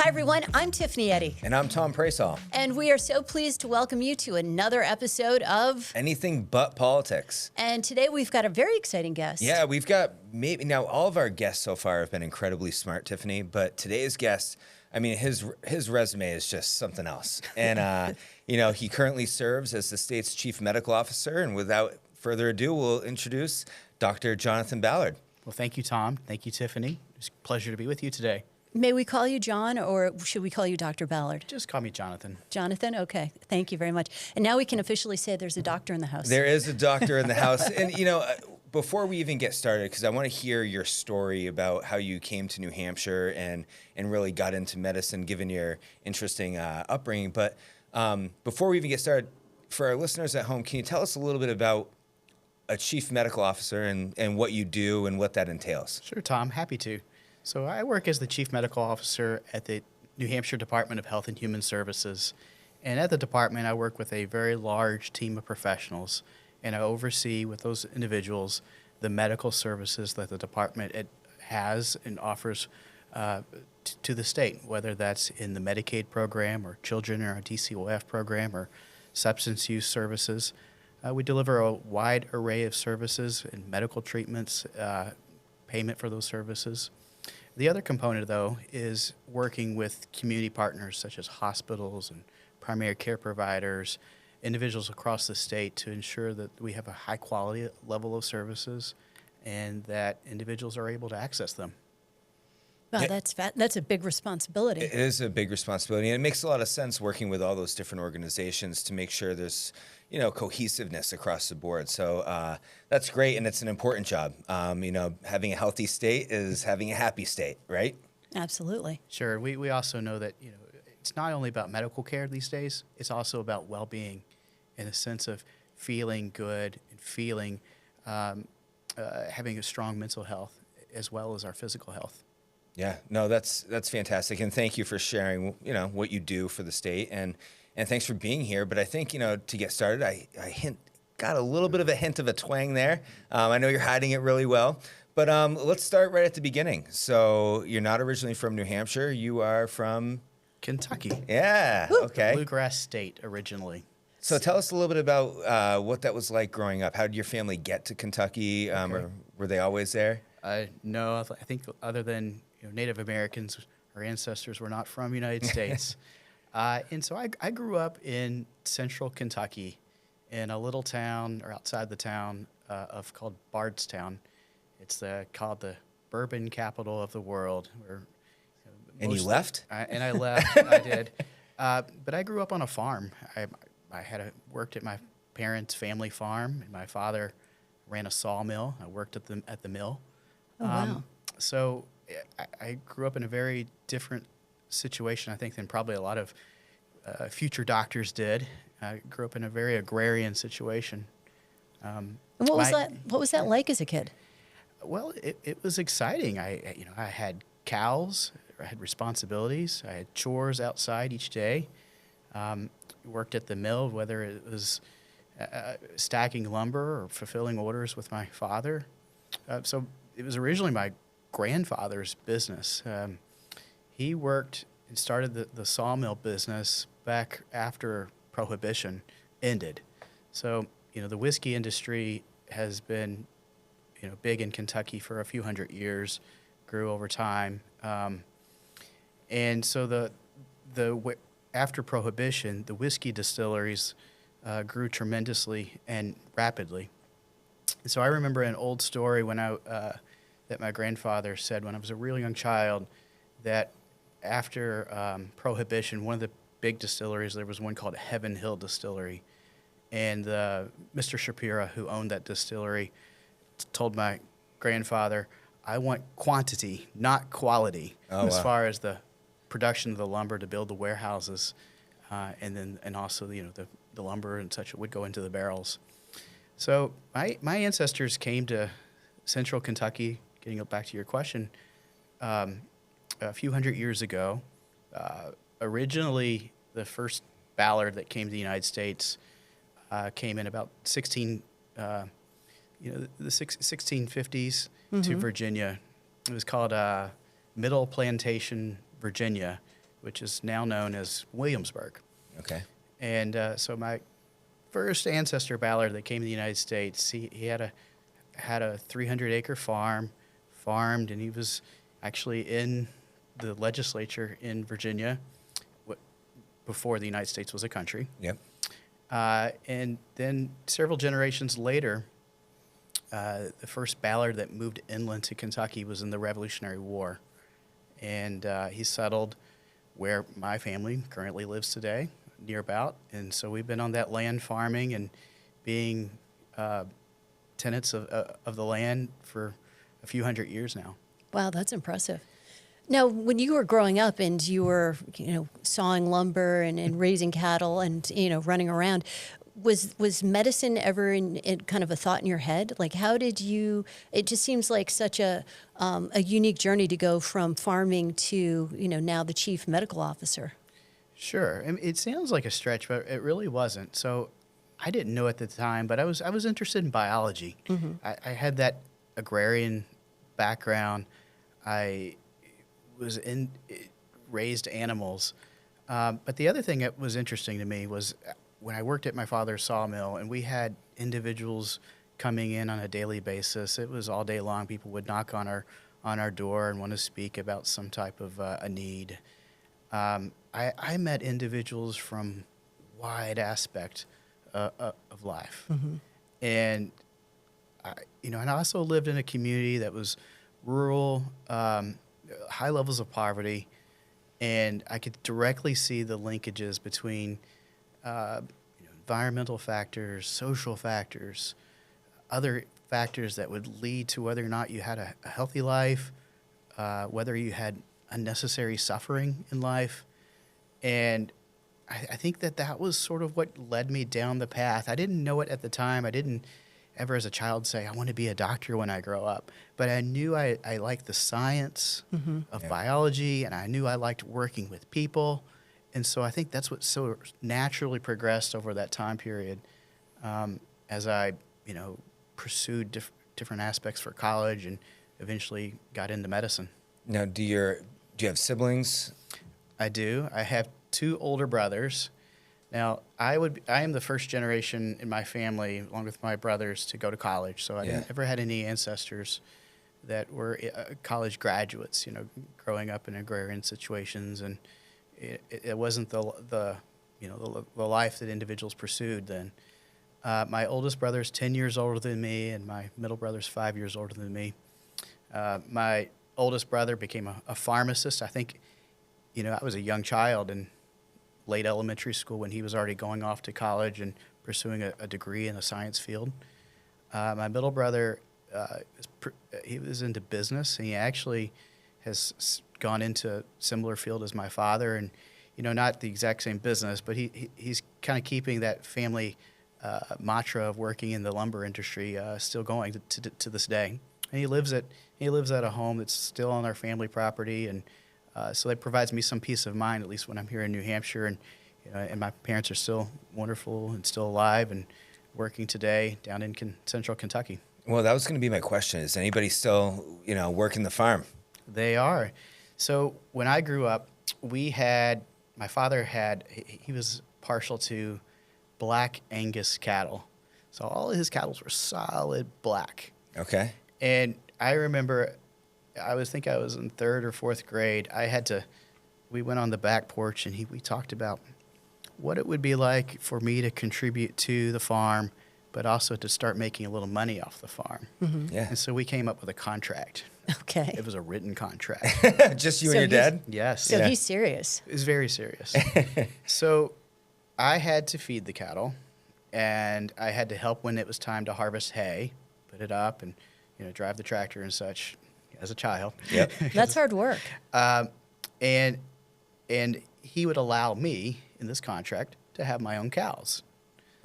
Hi, everyone. I'm Tiffany Eddy. And I'm Tom Praisall. And we are so pleased to welcome you to another episode of Anything But Politics. And today we've got a very exciting guest. Yeah, we've got now all of our guests so far have been incredibly smart, Tiffany, but today's guest, I mean, his resume is just something else. And, he currently serves as the state's chief medical officer. And without further ado, we'll introduce Dr. Jonathan Ballard. Well, thank you, Tom. Thank you, Tiffany. It's a pleasure to be with you today. May we call you John, or should we call you Dr. Ballard? Just call me Jonathan. Jonathan? Okay. Thank you very much. And now we can officially say there's a doctor in the house. There is a doctor in the house. And, before we even get started, because I want to hear your story about how you came to New Hampshire and really got into medicine, given your interesting upbringing. But before we even get started, for our listeners at home, can you tell us a little bit about a chief medical officer and what you do and what that entails? Sure, Tom. Happy to. So I work as the Chief Medical Officer at the New Hampshire Department of Health and Human Services. And at the department, I work with a very large team of professionals, and I oversee with those individuals the medical services that the department has and offers to the state, whether that's in the Medicaid program or children in our DCOF program or substance use services. We deliver a wide array of services and medical treatments, payment for those services. The other component, though, is working with community partners such as hospitals and primary care providers, individuals across the state to ensure that we have a high quality level of services and that individuals are able to access them. Wow, that's a big responsibility. It is a big responsibility, and it makes a lot of sense working with all those different organizations to make sure there's, cohesiveness across the board. So that's great, and it's an important job. Having a healthy state is having a happy state, right? Absolutely. Sure. We also know that, it's not only about medical care these days, it's also about well-being in the sense of feeling good and feeling, having a strong mental health as well as our physical health. Yeah, no, that's fantastic, and thank you for sharing, what you do for the state, and thanks for being here. But I think, to get started, I got a little bit of a hint of a twang there. I know you're hiding it really well, but let's start right at the beginning. So you're not originally from New Hampshire; you are from Kentucky. Yeah. Woo. Okay. Bluegrass State originally. So tell us a little bit about what that was like growing up. How did your family get to Kentucky? Or were they always there? No, I think other than Native Americans, our ancestors were not from the United States. And so I grew up in central Kentucky in a little town or outside the town called Bardstown. It's called the bourbon capital of the world. And you left? I left. I did. But I grew up on a farm. I worked at my parents' family farm, and my father ran a sawmill. I worked at the mill. Oh, wow. So I grew up in a very different situation, I think, than probably a lot of future doctors did. I grew up in a very agrarian situation. And what was that like as a kid? Well, it was exciting. I had cows. I had responsibilities. I had chores outside each day. Worked at the mill, whether it was stacking lumber or fulfilling orders with my father. So it was originally my grandfather's business. He worked and started the sawmill business back after Prohibition ended. So, the whiskey industry has been, big in Kentucky for a few hundred years, grew over time. And so after Prohibition, the whiskey distilleries grew tremendously and rapidly. And so I remember an old story that my grandfather said when I was a real young child, that after Prohibition, one of the big distilleries, there was one called Heaven Hill Distillery. And Mr. Shapira, who owned that distillery, told my grandfather, I want quantity, not quality, as far as the production of the lumber to build the warehouses, and also the lumber and such would go into the barrels. So my ancestors came to central Kentucky, getting back to your question, a few hundred years ago. Originally, the first Ballard that came to the United States came in about the 1650s to Virginia. It was called Middle Plantation, Virginia, which is now known as Williamsburg. Okay. And so my first ancestor, Ballard, that came to the United States, he had a 300-acre farm, farmed, and he was actually in the legislature in Virginia before the United States was a country. Yep. And then several generations later, the first Ballard that moved inland to Kentucky was in the Revolutionary War. And he settled where my family currently lives today, near about. And so we've been on that land farming and being tenants of the land for a few hundred years now. Wow, that's impressive. Now, when you were growing up and you were, sawing lumber and raising cattle and, running around, was medicine ever in kind of a thought in your head? Like, how did you, it just seems like such a unique journey to go from farming to, now the chief medical officer. Sure. I mean, it sounds like a stretch, but it really wasn't. So I didn't know at the time, but I was interested in biology. Mm-hmm. I had that agrarian background. I was raised animals. But the other thing that was interesting to me was when I worked at my father's sawmill, and we had individuals coming in on a daily basis. It was all day long. People would knock on our door and want to speak about some type of a need. I met individuals from wide aspect of life. Mm-hmm. And I also lived in a community that was rural, high levels of poverty, and I could directly see the linkages between environmental factors, social factors, other factors that would lead to whether or not you had a healthy life, whether you had unnecessary suffering in life. And I think that was sort of what led me down the path. I didn't know it at the time. I didn't ever as a child say, I want to be a doctor when I grow up. But I knew I liked the science mm-hmm. of biology, and I knew I liked working with people. And so I think that's what so naturally progressed over that time period as I, pursued different aspects for college and eventually got into medicine. Now, do you have siblings? I do. I have 2 older brothers. Now, I am the first generation in my family, along with my brothers, to go to college. So I never had any ancestors that were college graduates, growing up in agrarian situations. And it wasn't the life that individuals pursued then. My oldest brother is 10 years older than me, and my middle brother is 5 years older than me. My oldest brother became a pharmacist. I think, I was a young child in late elementary school when he was already going off to college and pursuing a degree in a science field. My middle brother, he was into business, and he actually has gone into a similar field as my father, and not the exact same business, but he's kind of keeping that family mantra of working in the lumber industry still going to this day. And he lives at a home that's still on our family property, and so that provides me some peace of mind, at least when I'm here in New Hampshire, and and my parents are still wonderful and still alive and working today down in central Kentucky. Well, that was going to be my question. Is anybody still, working the farm? They are. So when I grew up, my father he was partial to black Angus cattle. So all of his cattle were solid black. Okay. And I remember, I was in 3rd or 4th grade. We went on the back porch and we talked about what it would be like for me to contribute to the farm, but also to start making a little money off the farm. Mm-hmm. Yeah. And so we came up with a contract. Okay. It was a written contract. Just you and your dad? Yes. So he's serious. It was very serious. So I had to feed the cattle, and I had to help when it was time to harvest hay, put it up, and drive the tractor and such as a child. Yep. That's hard work. And he would allow me in this contract to have my own cows.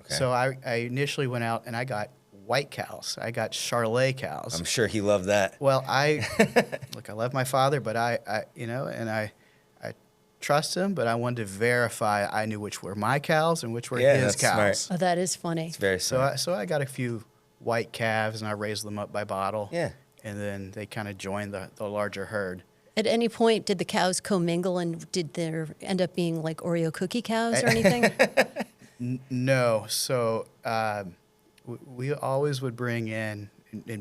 Okay. So I initially went out and I got white cows. I got Charolais cows. I'm sure he loved that. Well, I love my father, but I trust him, but I wanted to verify I knew which were my cows and which were his cows. Smart. Oh, that is funny. It's very smart. So I got a few white calves and I raised them up by bottle. Yeah. And then they kind of joined the larger herd. At any point, did the cows commingle, and did there end up being like Oreo cookie cows or anything? No. So we always would bring in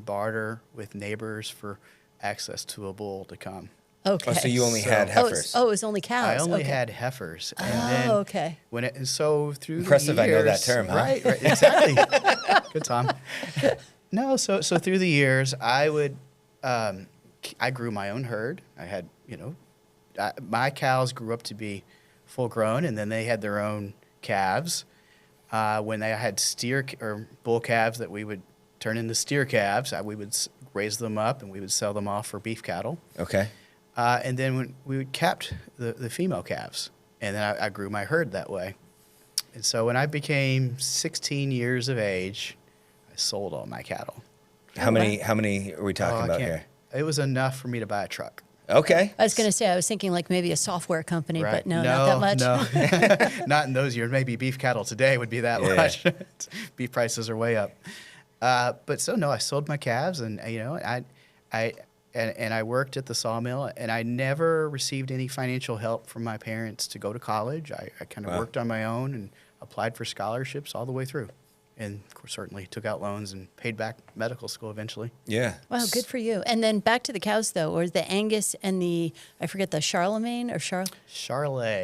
barter with neighbors for access to a bull to come. Okay. Oh, so you only had Oh, heifers. it was only cows. I only Okay. had heifers. And Oh, then okay. and so through Impressive, the I years, know that term, huh? Right, exactly. Good, Tom. No, so through the years, I grew my own herd. I had, my cows grew up to be full grown, and then they had their own calves. When they had steer or bull calves that we would turn into steer calves, we would raise them up and we would sell them off for beef cattle. Okay. And then when we would capped the female calves, and then I grew my herd that way. And so when I became 16 years of age, I sold all my cattle. How many are we talking I about can't- here? It was enough for me to buy a truck. Okay. I was going to say, I was thinking like maybe a software company, Right. but no, not that much. No, not in those years. Maybe beef cattle today would be that Yeah. much. Beef prices are way up. But so no, I sold my calves, and I worked at the sawmill, and I never received any financial help from my parents to go to college. I kind of Wow. worked on my own and applied for scholarships all the way through, and of course certainly took out loans and paid back medical school eventually. Yeah. Wow, good for you. And then back to the cows, though, or the Angus and I forget the Charlemagne or Charlet.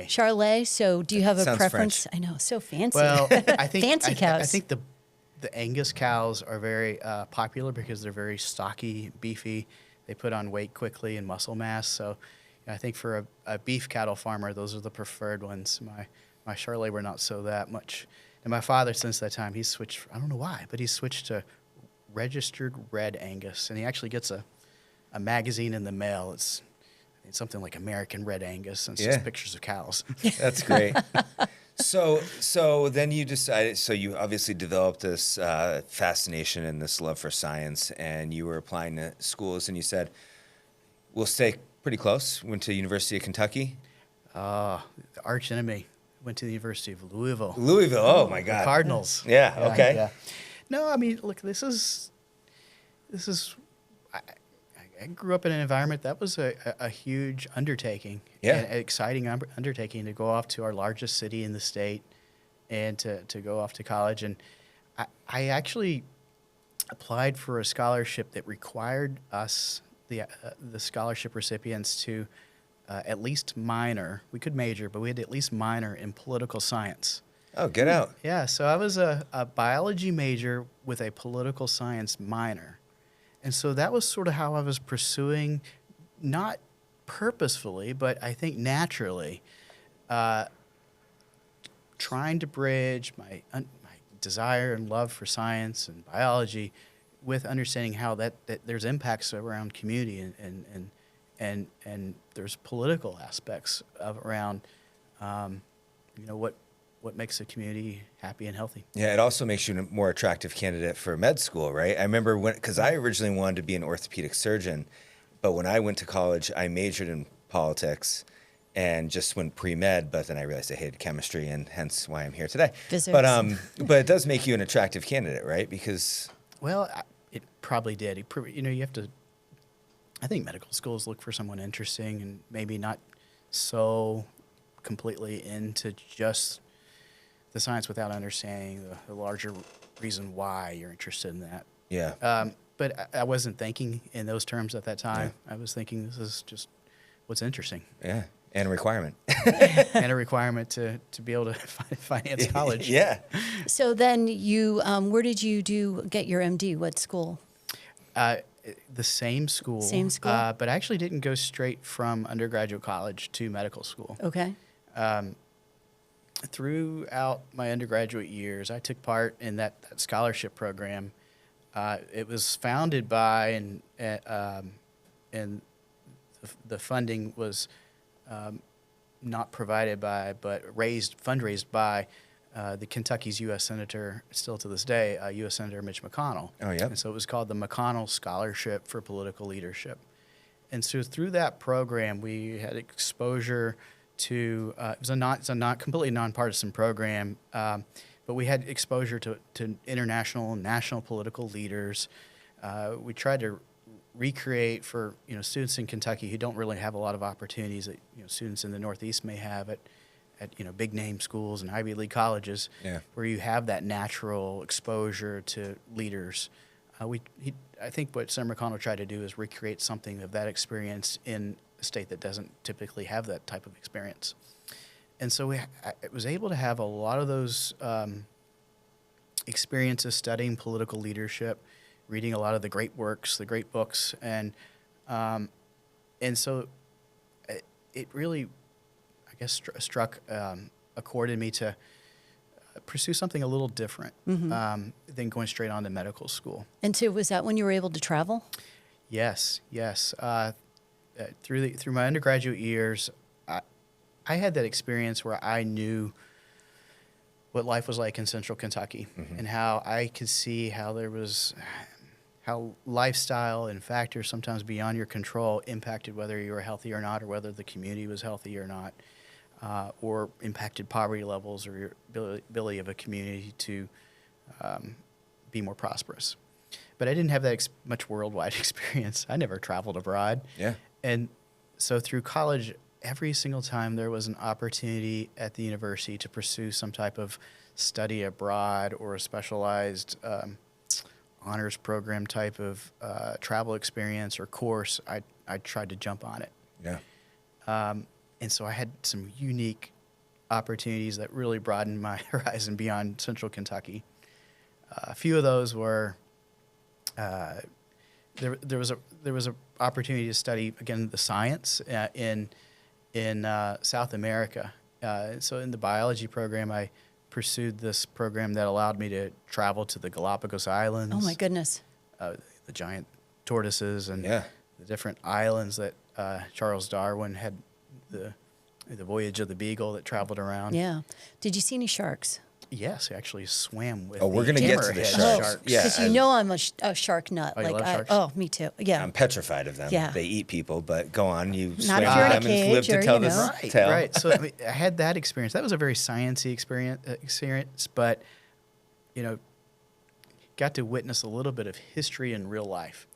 Charlet. So do you have a Sounds preference? I know, so fancy. Well, I think Fancy cows. I think the Angus cows are very popular because they're very stocky, beefy. They put on weight quickly and muscle mass. So I think for a beef cattle farmer, those are the preferred ones. My Charlet were not so that much. And my father, since that time, he's switched. I don't know why, but he's switched to registered red Angus, and he actually gets a magazine in the mail. It's something like American Red Angus, and it's Yeah. just pictures of cows. That's great. So then you decided, so you obviously developed this fascination and this love for science, and you were applying to schools, and you said, we'll stay pretty close. Went to University of Kentucky. The arch enemy. Went to the University of Louisville. Louisville, oh my The God. Cardinals. Yeah, okay. Yeah. No, I mean, look, this is. I grew up in an environment that was a huge undertaking. Yeah. An exciting undertaking to go off to our largest city in the state, and to go off to college. And I actually applied for a scholarship that required us, the scholarship recipients, to at least minor. We could major, but we had to at least minor in political science. Oh, get out. Yeah, so I was a biology major with a political science minor. And so that was sort of how I was pursuing, not purposefully, but I think naturally, trying to bridge my desire and love for science and biology with understanding how that there's impacts around community and there's political aspects around what makes a community happy and healthy. Yeah, it also makes you a more attractive candidate for med school, right? I remember because I originally wanted to be an orthopedic surgeon, but when I went to college, I majored in politics and just went pre-med, but then I realized I hated chemistry, and hence why I'm here today. Physics. But it does make you an attractive candidate, right? Because Well, it probably did. You have to. I think medical schools look for someone interesting and maybe not so completely into just the science without understanding the larger reason why you're interested in that. yeah, But I wasn't thinking in those terms at that time. I was thinking this is just what's interesting yeah, and a requirement. and a requirement to be able to finance college. Yeah. So then you, where did you get your MD? What school? The same school. Same school? But I actually didn't go straight from undergraduate college to medical school. Okay. Throughout my undergraduate years, I took part in that scholarship program. It was founded by and the funding was not provided by, but fundraised by the Kentucky's U.S. Senator, still to this day, U.S. Senator Mitch McConnell. Oh, yeah. And so it was called the McConnell Scholarship for Political Leadership. And so through that program, we had exposure to it was a completely nonpartisan program, but we had exposure to international and national political leaders. We tried to recreate for students in Kentucky who don't really have a lot of opportunities that students in the Northeast may have at big name schools and Ivy League colleges, where you have that natural exposure to leaders. I think what Senator McConnell tried to do is recreate something of that experience in a state that doesn't typically have that type of experience. And so I was able to have a lot of those experiences studying political leadership, reading a lot of the great works, the great books, and so it really, I guess, struck a chord in me to pursue something a little different than going straight on to medical school. And so was that when you were able to travel? Yes. Through my undergraduate years, I had that experience where I knew what life was like in central Kentucky and how I could see how lifestyle and factors sometimes beyond your control impacted whether you were healthy or not, or whether the community was healthy or not, or impacted poverty levels or your ability of a community to be more prosperous. But I didn't have that much worldwide experience. I never traveled abroad. Yeah. And so through college, every single time there was an opportunity at the university to pursue some type of study abroad or a specialized honors program type of travel experience or course, I tried to jump on it. Yeah. And so I had some unique opportunities that really broadened my horizon beyond central Kentucky. A few of those were there was a opportunity to study again the science in South America. So in the biology program, I pursued this program that allowed me to travel to the Galapagos Islands. Oh my goodness! The giant tortoises and Yeah. the different islands that Charles Darwin had the voyage of the Beagle that traveled around. Yeah. Did you see any sharks? Yes, I actually swam with. Oh, we're gonna get to the hammerhead sharks. Oh, Yeah, because you know I'm a shark nut. Oh, you love sharks? Oh, me too. Yeah. I'm petrified of them. Yeah. They eat people, but go on. You Not swim if with you're in a them and live cage to or, tell you this know. tale. Right. So I had that experience. That was a very sciencey experience, but got to witness a little bit of history in real life.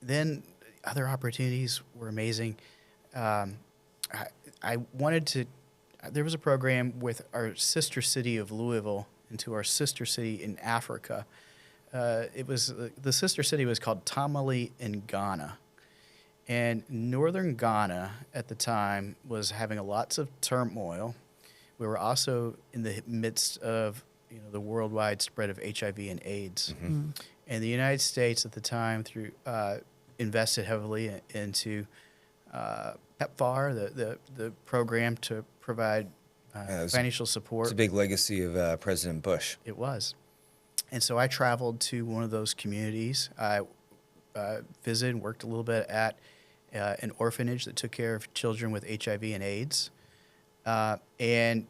Then other opportunities were amazing. I wanted to. There was a program with our sister city of Louisville into our sister city in Africa. It was the sister city was called Tamale in Ghana, and northern Ghana at the time was having lots of turmoil. We were also in the midst of the worldwide spread of HIV and AIDS, and the United States at the time invested heavily into PEPFAR, the program to provide financial support. It's a big legacy of President Bush. It was. And so I traveled to one of those communities. I visited and worked a little bit at an orphanage that took care of children with HIV and AIDS, and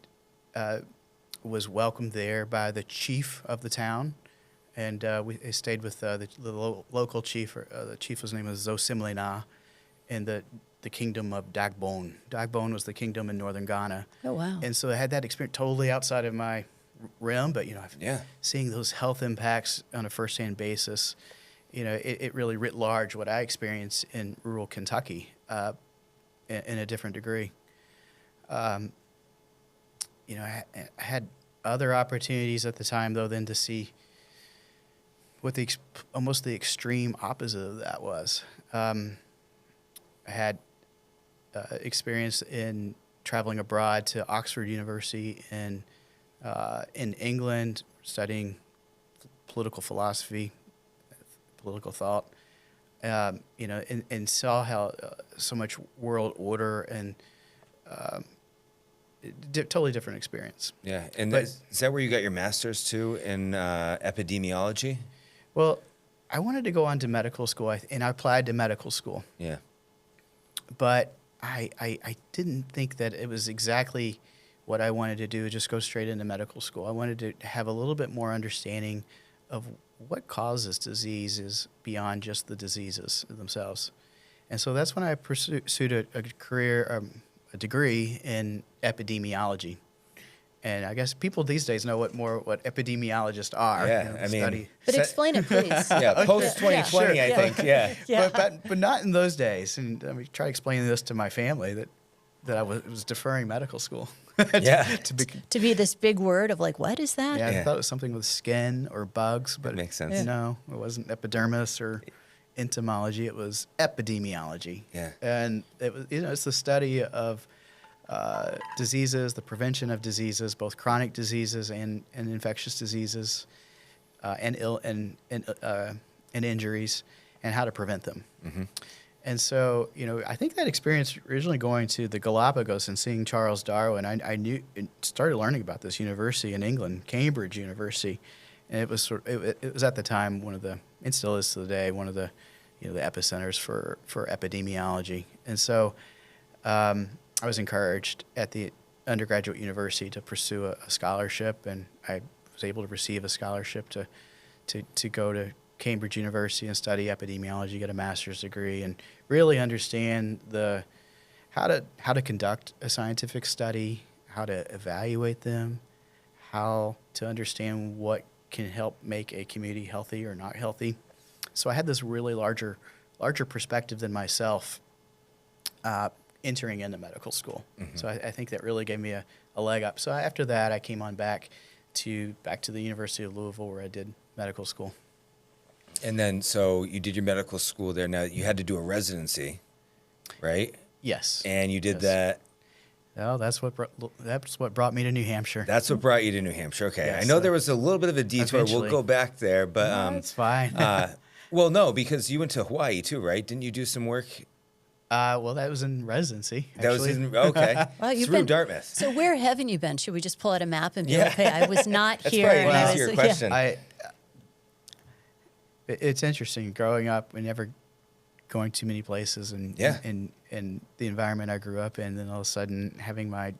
was welcomed there by the chief of the town. And I stayed with the local chief. The chief's name was Zosimlena, in the kingdom of Dagbon. Dagbon was the kingdom in northern Ghana. Oh wow! And so I had that experience totally outside of my realm, but seeing those health impacts on a first-hand basis, it really writ large what I experienced in rural Kentucky in a different degree. I had other opportunities at the time, though, then to see what almost the extreme opposite of that was. I had experience in traveling abroad to Oxford University in England, studying political philosophy, political thought. And saw how so much world order and totally different experience. Yeah, and But- is that where you got your master's too in epidemiology? Well, I wanted to go on to medical school, and I applied to medical school. Yeah. But I didn't think that it was exactly what I wanted to do, just go straight into medical school. I wanted to have a little bit more understanding of what causes diseases beyond just the diseases themselves. And so that's when I pursued a career, a degree in epidemiology. And I guess people these days know what epidemiologists are. Yeah, you know, I mean- study. But So- explain it, please. Yeah, post 2020, I Yeah. think. Yeah. Yeah. But not in those days. And I mean, try explaining this to my family that I was deferring medical school. Yeah. to be, To be this big word of like, what is that? yeah, Yeah. I thought it was something with skin or bugs, but makes sense. No, it wasn't epidermis or entomology. It was epidemiology. Yeah. And it was, it's the study of diseases, the prevention of diseases, both chronic diseases and infectious diseases, and injuries, and how to prevent them. And so, I think that experience originally going to the Galapagos and seeing Charles Darwin, I knew started learning about this university in England, Cambridge University, and it was it was at the time one of the, and still is to the day, one of the the epicenters for epidemiology. And so I was encouraged at the undergraduate university to pursue a scholarship, and I was able to receive a scholarship to go to Cambridge University and study epidemiology, get a master's degree, and really understand how to conduct a scientific study, how to evaluate them, how to understand what can help make a community healthy or not healthy. So I had this really larger perspective than myself entering into medical school. So I think that really gave me a leg up. So after that, I came on back to the University of Louisville, where I did medical school. And then, so you did your medical school there. Now, you had to do a residency, right? Yes. And you did Yes. that. Well, that's what brought me to New Hampshire. That's what brought you to New Hampshire. Okay. Yes, I know there was a little bit of a detour. eventually. We'll go back there. But That's fine. well, no, because you went to Hawaii too, right? Didn't you do some work? Well, that was in residency. That was actually. okay. Well, you've Through been- Dartmouth. So where haven't you been? Should we just pull out a map and be Yeah. like, hey, I was not That's here. probably and an I easier was- question. It's interesting growing up and never going too many places, and Yeah. and the environment I grew up in, then all of a sudden having my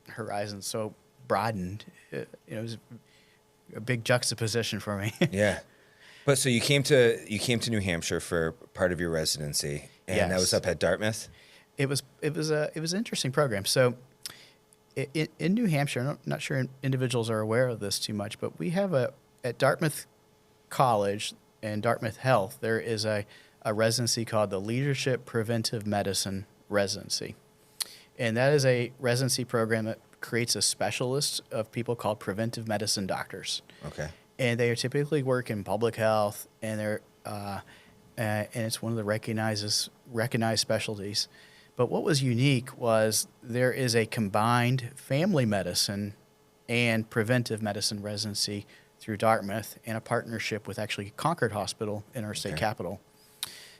horizon so broadened, it was a big juxtaposition for me. Yeah. But so you came to New Hampshire for part of your residency, and that Yes. was up at Dartmouth. It was an interesting program. So in New Hampshire, I'm not sure individuals are aware of this too much, but we have at Dartmouth College and Dartmouth Health, there is a residency called the Leadership Preventive Medicine Residency. And that is a residency program that creates a specialist of people called preventive medicine doctors. Okay. And they typically work in public health, and and it's one of the recognized specialties. But what was unique was there is a combined family medicine and preventive medicine residency through Dartmouth, and a partnership with actually Concord Hospital in our state Okay. capital.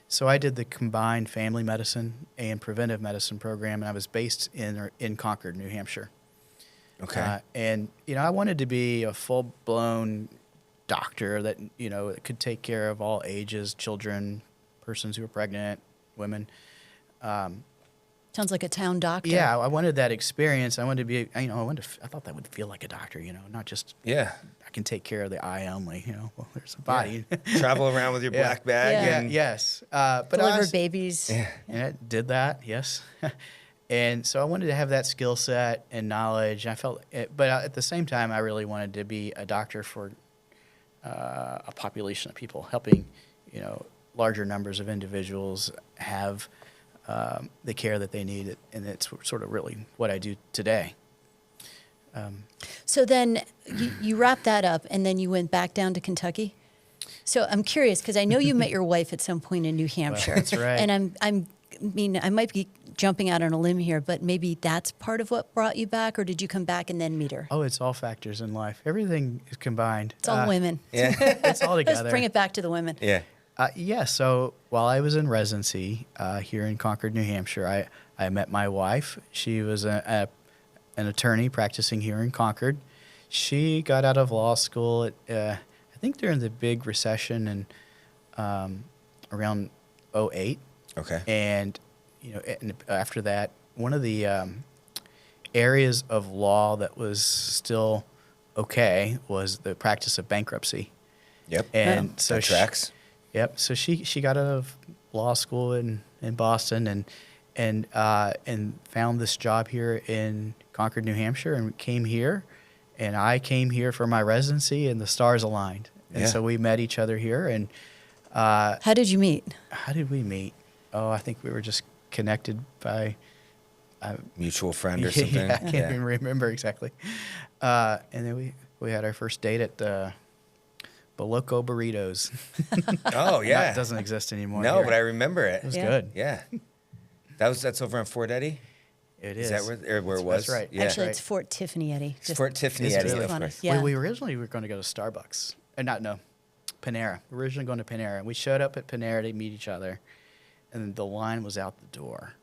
So I did the combined family medicine and preventive medicine program, and I was based in Concord, New Hampshire. Okay. And I wanted to be a full-blown doctor that that could take care of all ages, children, persons who are pregnant, women. Sounds like a town doctor. Yeah, I wanted that experience. I wanted to be, I thought that would feel like a doctor, not just Yeah. I can take care of the eye only. Well, there's a body. Travel around with your Yeah. black bag. Yeah. And, Yes, but Deliver babies. Yeah. and I did that. Yes, and so I wanted to have that skill set and knowledge. I felt, but at the same time, I really wanted to be a doctor for a population of people, helping larger numbers of individuals have the care that they need, and it's sort of really what I do today. So then you wrapped that up, and then you went back down to Kentucky. So I'm curious because I know you met your wife at some point in New Hampshire. That's right. And I might be jumping out on a limb here, but maybe that's part of what brought you back, or did you come back and then meet her? Oh, it's all factors in life. Everything is combined. It's all women. Yeah. It's all together. Let's bring it back to the women. Yeah. Yeah, so while I was in residency here in Concord, New Hampshire, I met my wife. She was an attorney practicing here in Concord. She got out of law school, I think during the big recession in around 2008. Okay. And, and after that, one of the areas of law that was still okay was the practice of bankruptcy. Yep. And Wow. so That tracks. Yep. So she got out of law school in Boston and found this job here in Concord, New Hampshire, and came here And I came here for my residency, and the stars aligned. And Yeah. so we met each other here. And How did you meet? how did we meet? Oh, I think we were just connected by Mutual friend or something. Yeah, I can't even remember exactly. And then we had our first date at Baloco Burritos. Oh yeah. That doesn't exist anymore. No, here. but I remember it. It was Yeah. good. Yeah. That's over on Fort Eddy? It Is is. that where it was? That's right. Yeah. Actually, right. it's Fort Tiffany Eddy. It's Fort Tiffany Is it Eddy, really? of Funny. course. Yeah. We originally were going to go to Starbucks. Panera. We were originally going to Panera. And we showed up at Panera to meet each other. And the line was out the door.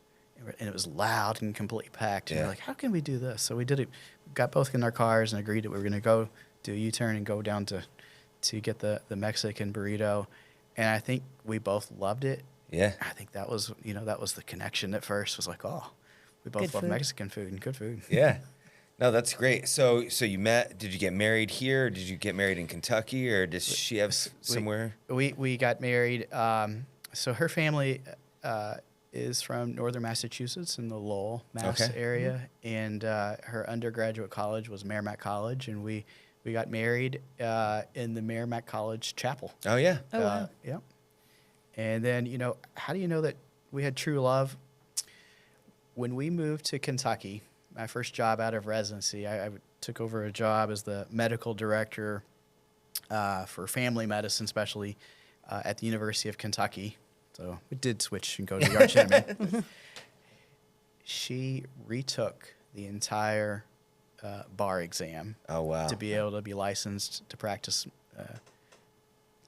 And it was loud and completely packed. And Yeah. we're like, how can we do this? So we did it. Got both in our cars and agreed that we were going to go do a U-turn and go down to get the Mexican burrito. And I think we both loved it. Yeah. I think that was the connection at first. Was like, oh, we both Good love food. Mexican food and good food. Yeah. No, that's great. So you met, did you get married here? Or did you get married in Kentucky, or does she have somewhere? We got married. So her family is from northern Massachusetts in the Lowell, Mass Okay. area, and her undergraduate college was Merrimack College, and we got married in the Merrimack College chapel. Oh yeah. Oh, wow. Yeah. And then, how do you know that we had true love? When we moved to Kentucky, my first job out of residency, I took over a job as the medical director for family medicine, especially at the University of Kentucky. So we did switch and go to the Archimate. She retook the entire bar exam Oh wow. to be able to be licensed to practice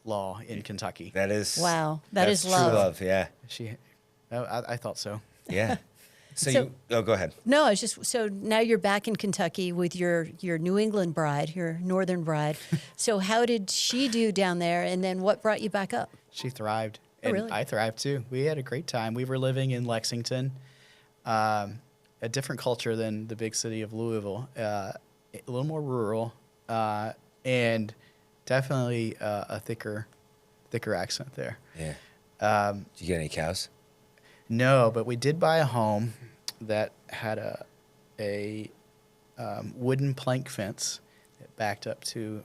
law in Kentucky. That is Wow. That is that's love. True love, yeah. I thought so. Yeah. So, So- go ahead. No, it's just so now you're back in Kentucky with your New England bride, your northern bride. So how did she do down there, and then what brought you back up? She thrived. Oh, And really? I thrived too. We had a great time. We were living in Lexington, a different culture than the big city of Louisville, a little more rural, and definitely a thicker accent there. Yeah. Did you get any cows? No, but we did buy a home that had a wooden plank fence that backed up to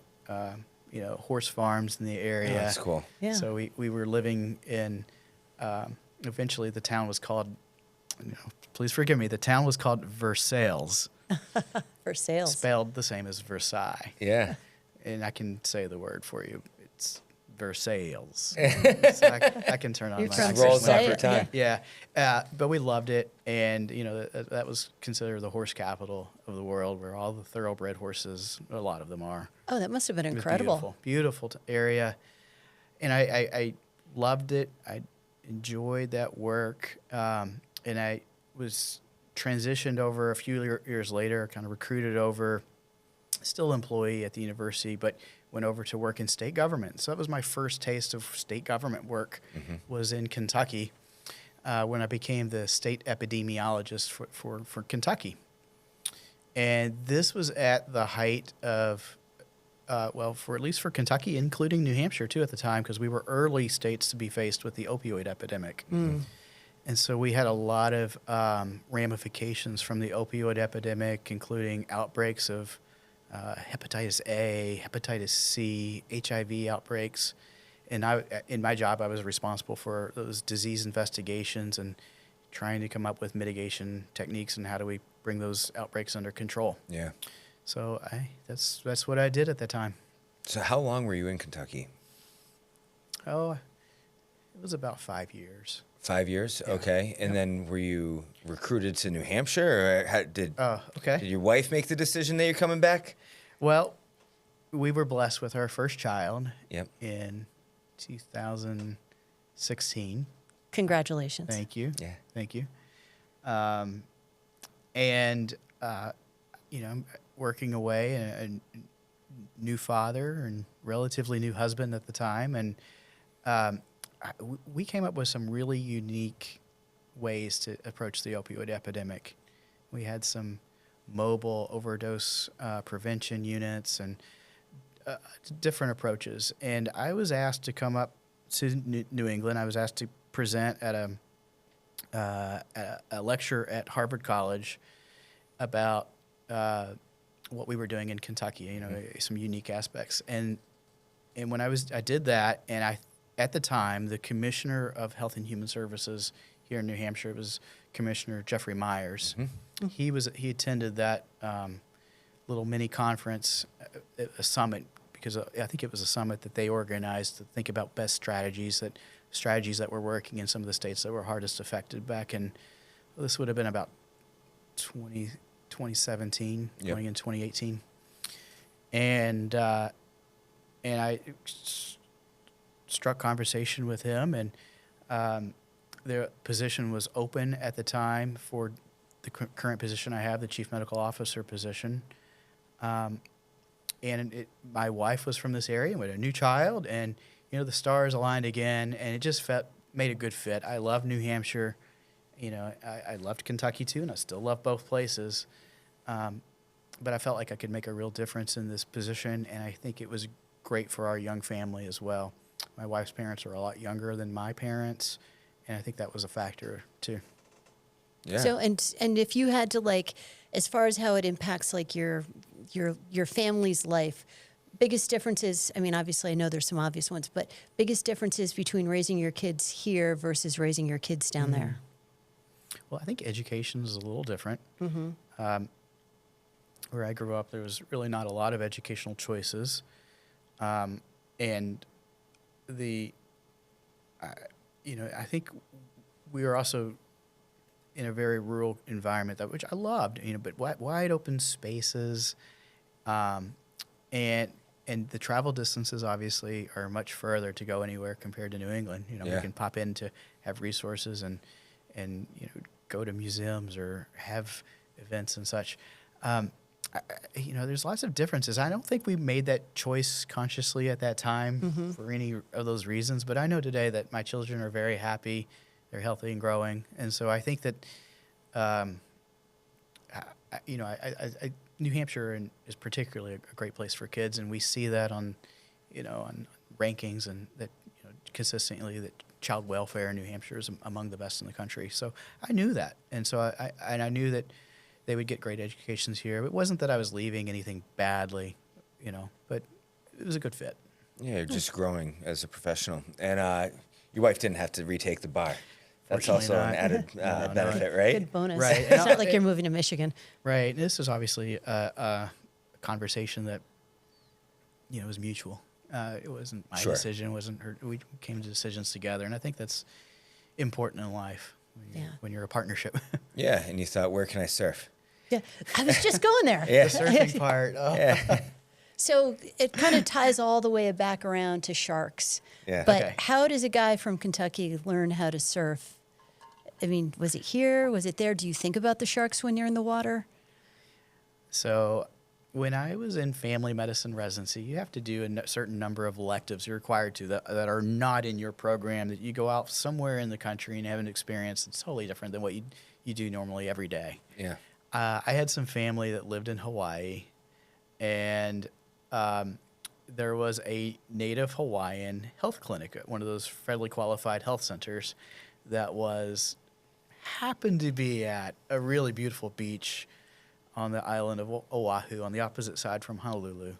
horse farms in the area. Oh, that's cool. Yeah. So we were living in. Eventually, the town was called. Please forgive me. The town was called Versailles, For sales. spelled the same as Versailles. Yeah. And I can say the word for you. It's Versailles. So I can turn on You're my from accent. Rolls off Versailles, her tongue. Yeah, but we loved it, and that was considered the horse capital of the world, where all the thoroughbred horses, a lot of them are. Oh, that must have been It was incredible. beautiful area, and I loved it. I enjoyed that work, and I was transitioned over a few years later, kind of recruited over, still employee at the university, but went over to work in state government. So that was my first taste of state government work, was in Kentucky, when I became the state epidemiologist for Kentucky. And this was at the height of, for at least for Kentucky, including New Hampshire too at the time, because we were early states to be faced with the opioid epidemic. And so we had a lot of ramifications from the opioid epidemic, including outbreaks of hepatitis A, hepatitis C, HIV outbreaks. And in my job, I was responsible for those disease investigations and trying to come up with mitigation techniques and how do we bring those outbreaks under control. Yeah. So that's what I did at the time. So how long were you in Kentucky? Oh, it was about 5 years. 5 years? Yeah. Okay. And then were you recruited to New Hampshire, or did Okay. your wife make the decision that you're coming back? Well, we were blessed with our first child Yep. in 2016. Congratulations. Thank you. Yeah. Thank you. And I'm working away, a new father and relatively new husband at the time. And we came up with some really unique ways to approach the opioid epidemic. We had some mobile overdose prevention units and different approaches. And I was asked to come up to New England. I was asked to present at a lecture at Harvard College about what we were doing in Kentucky, some unique aspects. And when I did that, and at the time, the Commissioner of Health and Human Services here in New Hampshire was Commissioner Jeffrey Myers. He attended that little mini conference, a summit, because I think it was a summit that they organized to think about best strategies that were working in some of the states that were hardest affected back in, this would have been about 2017, going in 2018. And I struck conversation with him, and the position was open at the time for the current position I have, the chief medical officer position. My wife was from this area with a new child, and the stars aligned again, and it just made a good fit. I love New Hampshire. I loved Kentucky too, and I still love both places. But I felt like I could make a real difference in this position, and I think it was great for our young family as well. My wife's parents are a lot younger than my parents, and I think that was a factor too. Yeah. So and if you had to as far as how it impacts your family's life, biggest differences, I mean, obviously I know there's some obvious ones, but biggest differences between raising your kids here versus raising your kids down there? Well, I think education is a little different. Where I grew up, there was really not a lot of educational choices. And I think we were also in a very rural environment, which I loved, but wide open spaces, and the travel distances obviously are much further to go anywhere compared to New England. We can pop in to have resources and go to museums or have events and such. There's lots of differences. I don't think we made that choice consciously at that time for any of those reasons, but I know today that my children are very happy, they're healthy and growing, and so I think that, New Hampshire is particularly a great place for kids, and we see that on rankings, and that consistently that child welfare in New Hampshire is among the best in the country. So I knew that, and so I knew that they would get great educations here. It wasn't that I was leaving anything badly, but it was a good fit. Yeah, you're just growing as a professional. And your wife didn't have to retake the bar. That's also an added benefit, right? Good bonus. Right. It's not like you're moving to Michigan. Right. This is obviously a conversation that, was mutual. It wasn't my decision. It wasn't her. We came to decisions together, and I think that's important in life when you're a partnership. Yeah, and you thought, where can I surf? Yeah, I was just going there. Yeah. The surfing part. Oh. Yeah. So it kind of ties all the way back around to sharks. Yeah. But how does a guy from Kentucky learn how to surf? I mean, was it here? Was it there? Do you think about the sharks when you're in the water? So when I was in family medicine residency, you have to do a certain number of electives you're required to that are not in your program, that you go out somewhere in the country and have an experience that's totally different than what you do normally every day. Yeah. I had some family that lived in Hawaii, and there was a native Hawaiian health clinic at one of those federally qualified health centers that happened to be at a really beautiful beach on the island of Oahu, on the opposite side from Honolulu,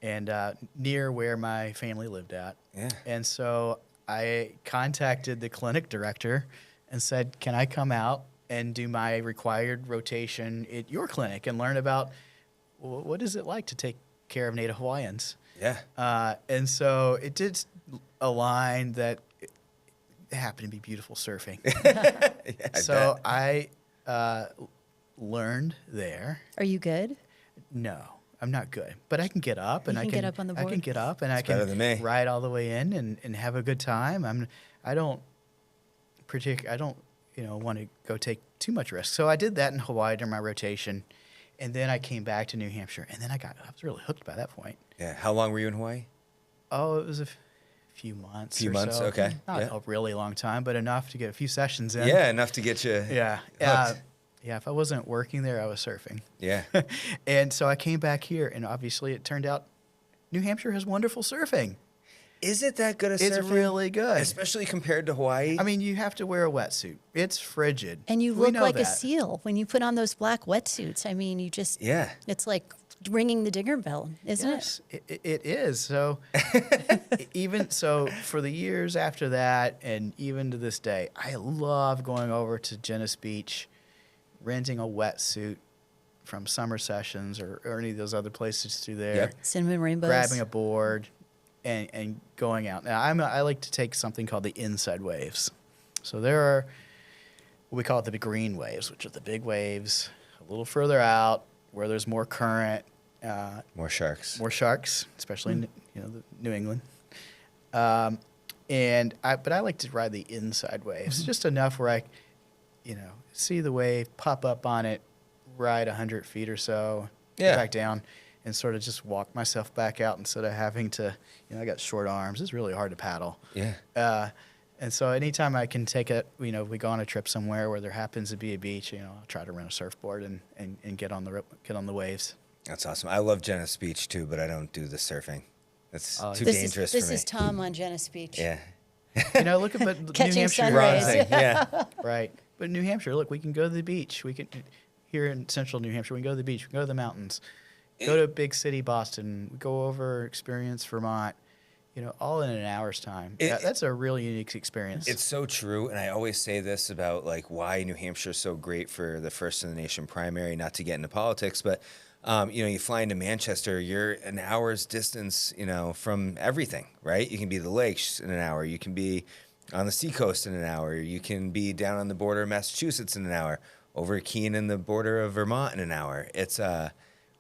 and near where my family lived at. Yeah. And so I contacted the clinic director and said, can I come out and do my required rotation at your clinic and learn about what is it like to take care of Native Hawaiians? Yeah. And so it did align that it happened to be beautiful surfing. Yeah, I learned there. Are you good? No, I'm not good, but I can get up and You can get up on the I can board? get up and I better than me. can ride all the way in and have a good time. I don't want to go take too much risk. So I did that in Hawaii during my rotation, and then I came back to New Hampshire, and then I was really hooked by that point. Yeah. How long were you in Hawaii? Oh, it was a few months. Few or months, so. okay. Not Yeah. a really long time, but enough to get a few sessions in. Yeah, enough to get you Yeah. hooked. Yeah, if I wasn't working there, I was surfing. Yeah. And so I came back here, and obviously it turned out New Hampshire has wonderful surfing. Is it that good a It's surfing? really good. Especially compared to Hawaii? I mean, you have to wear a wetsuit. It's frigid. And you We look know like a that. seal when you put on those black wetsuits. I mean, Yeah. it's like ringing the dinger bell, isn't it? Yes, it is. So even so, for the years after that, and even to this day, I love going over to Genesee Beach, renting a wetsuit from Summer Sessions or any of those other places through there. Yep. Cinnamon rainbows. Grabbing a board and going out. Now, I like to take something called the inside waves. So there are what we call it the green waves, which are the big waves a little further out where there's more current. More sharks. More sharks, especially in New England. But I like to ride the inside waves, just enough where I, see the wave, pop up on it, ride 100 feet or so, get back down, and sort of just walk myself back out instead of having to, I got short arms. It's really hard to paddle. Yeah. And so anytime I can take it, we go on a trip somewhere where there happens to be a beach, I'll try to rent a surfboard and get on the waves. That's awesome. I love Genesee Beach too, but I don't do the surfing. That's too This dangerous is, for me. This is Tom on Genesee Beach. Yeah. Look at New Catching Hampshire. sun Wrong rays. thing. Yeah. Right. But New Hampshire, look, we can go to the beach. We can, here in central New Hampshire, we can go to the beach. We can go to the mountains. Go to big city Boston. Go over, experience Vermont. All in an hour's time. That's a really unique experience. It's so true, and I always say this about why New Hampshire is so great for the first in the nation primary. Not to get into politics, but you fly into Manchester, you're an hour's distance, from everything, right? You can be the lakes in an hour. You can be on the seacoast in an hour. You can be down on the border of Massachusetts in an hour. Over at Keene in the border of Vermont in an hour. It's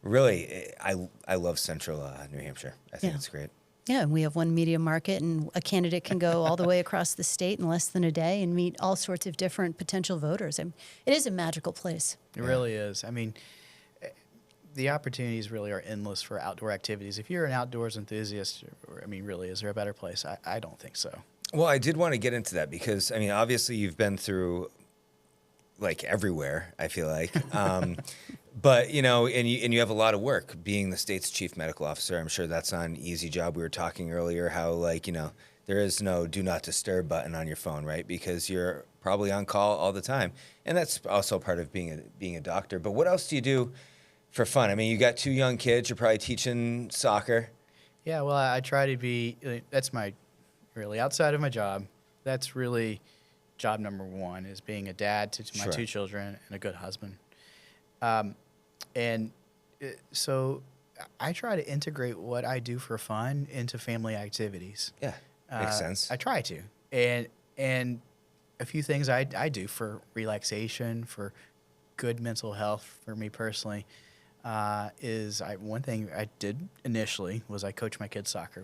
really, I love central New Hampshire. I think it's great. Yeah, and we have one media market, and a candidate can go all the way across the state in less than a day and meet all sorts of different potential voters. It is a magical place. It really is. I mean, the opportunities really are endless for outdoor activities. If you're an outdoors enthusiast, really, is there a better place? I don't think so. Well, I did want to get into that because, obviously you've been through everywhere, I feel like. But, and you have a lot of work being the state's chief medical officer. I'm sure that's not an easy job. We were talking earlier how, there is no do not disturb button on your phone, right? Because you're probably on call all the time. And that's also part of being a doctor. But what else do you do for fun? You got 2 young kids. You're probably teaching soccer. Yeah, well, I try to be, that's my, really, outside of my job, that's really job number 1 is being a dad to my 2 children and a good husband. So I try to integrate what I do for fun into family activities. Yeah, makes sense. I try to. And a few things I do for relaxation, for good mental health for me personally, one thing I did initially was I coached my kids soccer,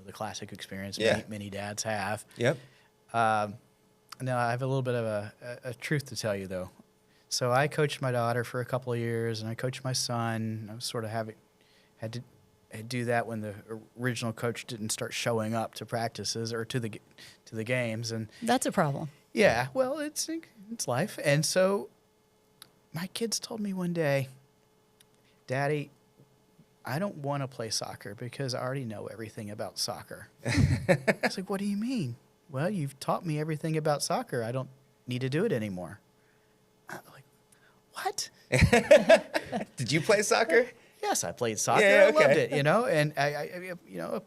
the classic experience many dads have. Yep. Now, I have a little bit of a truth to tell you, though. So I coached my daughter for a couple of years, and I coached my son. I was sort of had to do that when the original coach didn't start showing up to practices or to the games, and That's a problem. yeah, well, it's life. And so my kids told me one day, "Daddy, I don't want to play soccer because I already know everything about soccer." I was like, "What do you mean?" "Well, you've taught me everything about soccer. I don't need to do it anymore." I'm like, what? Did you play soccer? Yes, I played soccer. Yeah, I loved it, and I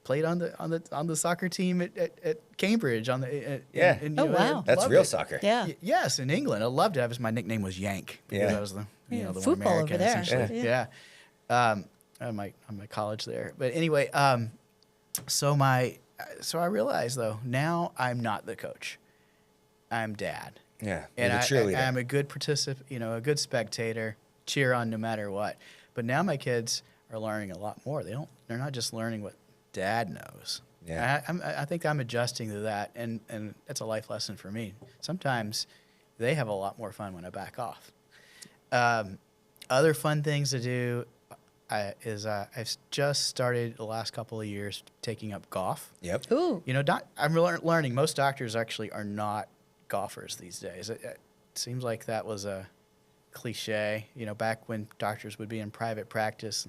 played on the soccer team at Cambridge wow. That's real soccer. Yeah. Yes, in England, I loved it. My nickname was Yank because I was the the one football American over there. essentially. Yeah. On my college there, but anyway, so I realized though now I'm not the coach, I'm dad. Yeah, And you're the cheerleader. I'm a good participant, a good spectator, cheer on no matter what. But now my kids are learning a lot more. They're not just learning what dad knows. Yeah. I think I'm adjusting to that, and that's a life lesson for me. Sometimes they have a lot more fun when I back off. Other fun things to do I've just started the last couple of years taking up golf. Yep. Ooh. I'm learning most doctors actually are not golfers these days. It seems like that was a cliche, back when doctors would be in private practice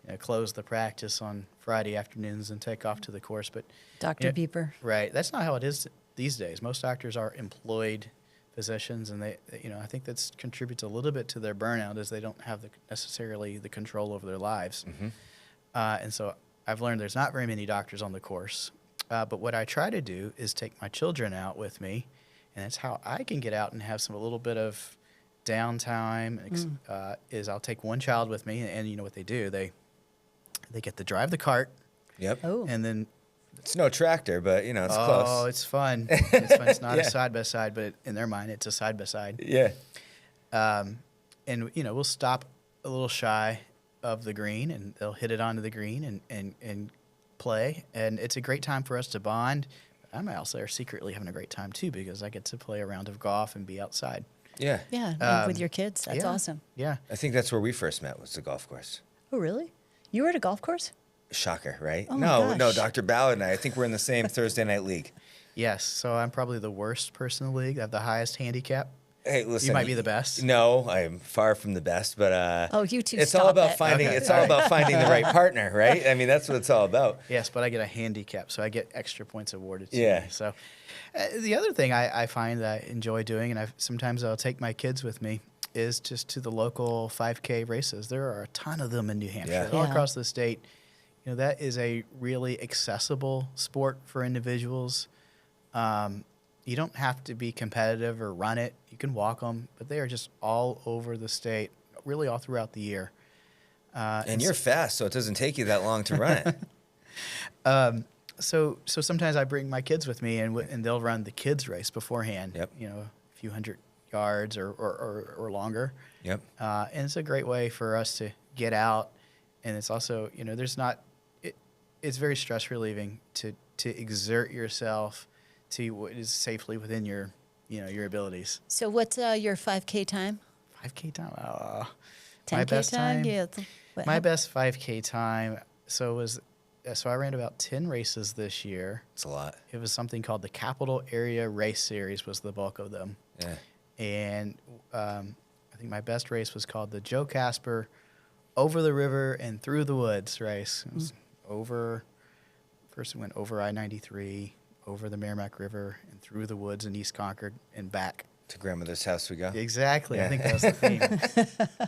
and close the practice on Friday afternoons and take off to the course. But Dr. Beeper. right, that's not how it is these days. Most doctors are employed physicians, and I think that's contributes a little bit to their burnout, as they don't have necessarily the control over their lives. Mm-hmm. And so I've learned there's not very many doctors on the course. But what I try to do is take my children out with me, and that's how I can get out and have a little bit of downtime. Is I'll take one child with me, and you know what they do? They get to drive the cart, Yep. Oh. and then It's no tractor, but it's close. oh, it's fun. It's fun. It's not a side by side, but in their mind, it's a side by side. Yeah. And we'll stop a little shy of the green, and they'll hit it onto the green and play, and it's a great time for us to bond. I'm also there secretly having a great time too, because I get to play a round of golf and be outside. Yeah. Yeah, and with your kids. That's yeah. awesome. Yeah. I think that's where we first met, was the golf course. Oh, really? You were at a golf course? Shocker, right? Oh my No, gosh. Dr. Ballard and I think we're in the same Thursday night league. Yes. So I'm probably the worst person in the league. I have the highest handicap. Hey, listen. You might be the best. No, I'm far from the best, but Oh, you two it's stop all about it. finding. Okay. It's all about finding the right partner, right? I mean, that's what it's all about. Yes, but I get a handicap, so I get extra points awarded to Yeah. me. So the other thing I find that I enjoy doing, and sometimes I'll take my kids with me, is just to the local 5K races. There are a ton of them in New Hampshire, Yeah. all Yeah. across the state. That is a really accessible sport for individuals. You don't have to be competitive or run it. You can walk them, but they are just all over the state, really all throughout the year. And you're fast, so it doesn't take you that long to run it. So sometimes I bring my kids with me, and they'll run the kids race beforehand. Yep. A few hundred yards or longer. Yep. And it's a great way for us to get out, and it's also it's very stress relieving to exert yourself to what is safely within your abilities. So what's your 5K time? 5K time. 10K my best time. Yeah. My best 5K time. So I ran about 10 races this year. It's a lot. It was something called the Capital Area Race Series, was the bulk of them. Yeah. And I think my best race was called the Joe Casper Over the River and Through the Woods race. It was first it went over I-93, over the Merrimack River, and through the woods in East Concord and back. To grandmother's house we go. Exactly. Yeah. I think that was the theme.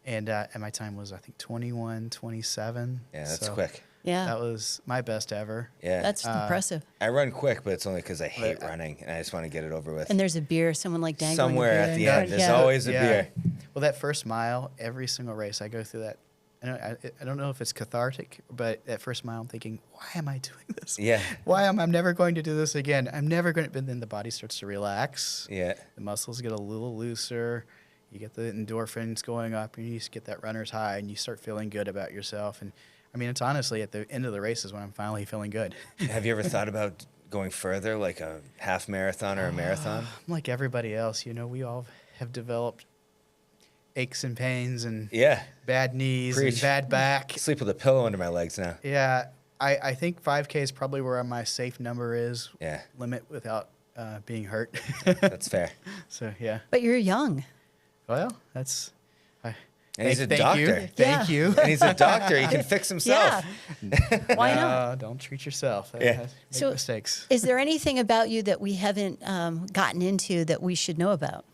And my time was, I think, 21:27. Yeah, that's So quick. Yeah. That was my best ever. Yeah. That's impressive. I run quick, but it's only because I hate running, and I just want to get it over with. And there's a beer, someone like dangling Somewhere a at beer the in end, front. there's Yeah. always a beer. Well, that first mile, every single race, I go through that. I don't know if it's cathartic, but that first mile, I'm thinking, why am I doing this? Yeah. Why am I never going to do this again? I'm never going to. But then the body starts to relax. Yeah. The muscles get a little looser. You get the endorphins going up, and you just get that runner's high, and you start feeling good about yourself. And I mean, it's honestly at the end of the races when I'm finally feeling good. Have you ever thought about going further, like a half marathon or a marathon? Like everybody else, we all have developed aches and pains and Yeah. bad knees and Preach. bad back. Sleep with a pillow under my legs now. Yeah, I think 5K is probably where my safe number is. Yeah. Limit without being hurt. That's fair. So, yeah. But you're young. Well, that's... And he's a thank doctor. You. Yeah. Thank you. And he's a doctor. He can fix himself. Yeah. Why not? No, don't treat yourself. Yeah. Make So- mistakes. Is there anything about you that we haven't gotten into that we should know about?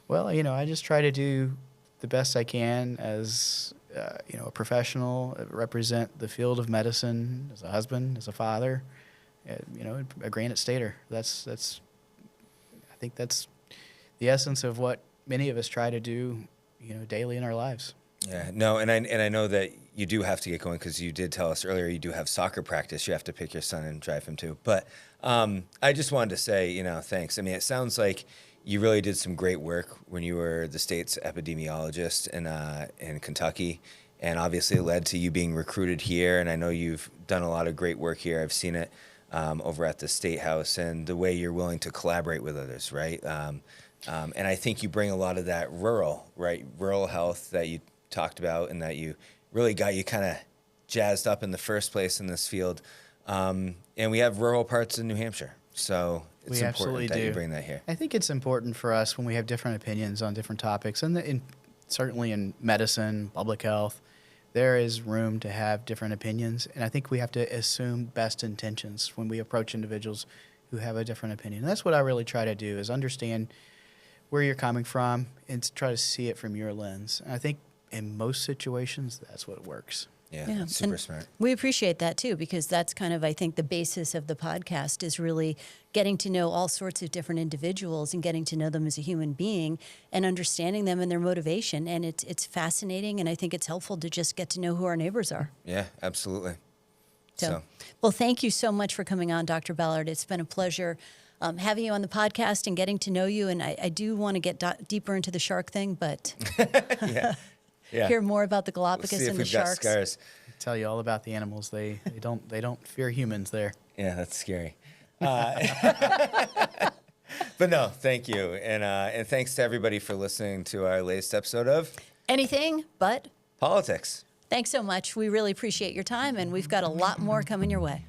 Well, I just try to do the best I can as, a professional, represent the field of medicine as a husband, as a father, a Granite Stater. I think that's the essence of what many of us try to do, daily in our lives. Yeah, no, and I know that you do have to get going because you did tell us earlier you do have soccer practice. You have to pick your son and drive him to. But I just wanted to say, thanks. I mean, it sounds like you really did some great work when you were the state's epidemiologist in Kentucky, and obviously it led to you being recruited here. And I know you've done a lot of great work here. I've seen it over at the State House and the way you're willing to collaborate with others, right? And I think you bring a lot of that rural health that you talked about and that you really got you kind of jazzed up in the first place in this field. And we have rural parts in New Hampshire, so it's We absolutely important that you do. bring that here. I think it's important for us when we have different opinions on different topics, and certainly in medicine, public health, there is room to have different opinions. And I think we have to assume best intentions when we approach individuals who have a different opinion. And that's what I really try to do, is understand where you're coming from and to try to see it from your lens. And I think in most situations, that's what works. Yeah, Yeah, that's super and smart. we appreciate that too, because that's kind of, I think, the basis of the podcast is really getting to know all sorts of different individuals and getting to know them as a human being and understanding them and their motivation. And it's fascinating, and I think it's helpful to just get to know who our neighbors are. Yeah, absolutely. So, well, thank you so much for coming on, Dr. Ballard. It's been a pleasure having you on the podcast and getting to know you. And I do want to get deeper into the shark thing, but Yeah. hear more about the We'll Galapagos see if and the we've got sharks. scars. Tell you all about the animals. They don't fear humans there. Yeah, that's scary. But no, thank you. And thanks to everybody for listening to our latest episode of Anything but Politics. thanks so much. We really appreciate your time, and we've got a lot more coming your way.